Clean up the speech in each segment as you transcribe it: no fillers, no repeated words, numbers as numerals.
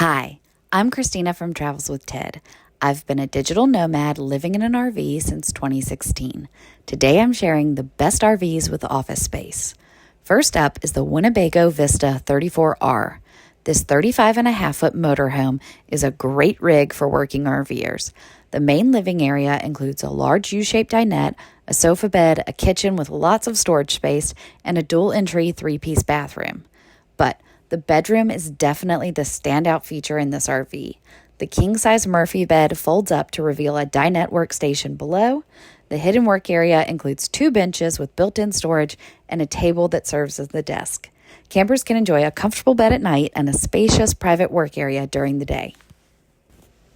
Hi, I'm Christina from Travels with Ted. I've been a digital nomad living in an RV since 2016. Today I'm sharing the best RVs with office space. First up is the Winnebago Vista 34R. This 35.5-foot motorhome is a great rig for working RVers. The main living area includes a large U-shaped dinette, a sofa bed, a kitchen with lots of storage space, and a dual-entry 3-piece bathroom. But the bedroom is definitely the standout feature in this RV. The king-size Murphy bed folds up to reveal a dinette workstation below. The hidden work area includes 2 benches with built-in storage and a table that serves as the desk. Campers can enjoy a comfortable bed at night and a spacious private work area during the day.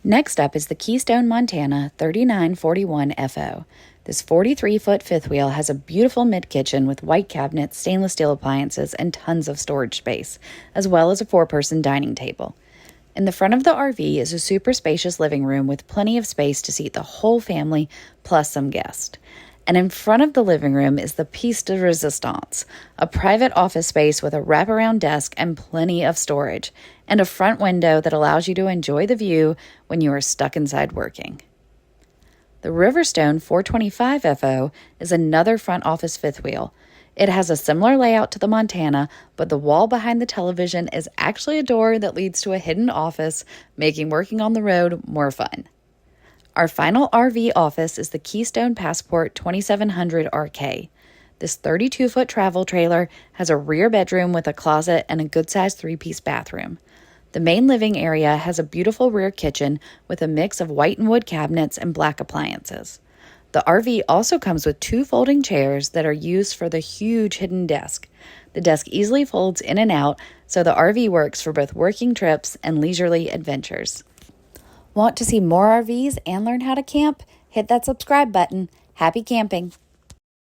Next up is the Keystone Montana 3941 FO. This 43-foot fifth wheel has a beautiful mid-kitchen with white cabinets, stainless steel appliances, and tons of storage space, as well as a 4-person dining table. In the front of the RV is a super spacious living room with plenty of space to seat the whole family, plus some guests. And in front of the living room is the piece de resistance, a private office space with a wraparound desk and plenty of storage, and a front window that allows you to enjoy the view when you are stuck inside working. The Riverstone 425 FO is another front office fifth wheel. It has a similar layout to the Montana, but the wall behind the television is actually a door that leads to a hidden office, making working on the road more fun. Our final RV office is the Keystone Passport 2700 RK. This 32-foot travel trailer has a rear bedroom with a closet and a good-sized 3-piece bathroom. The main living area has a beautiful rear kitchen with a mix of white and wood cabinets and black appliances. The RV also comes with 2 folding chairs that are used for the huge hidden desk. The desk easily folds in and out, so the RV works for both working trips and leisurely adventures. Want to see more RVs and learn how to camp? Hit that subscribe button. Happy camping!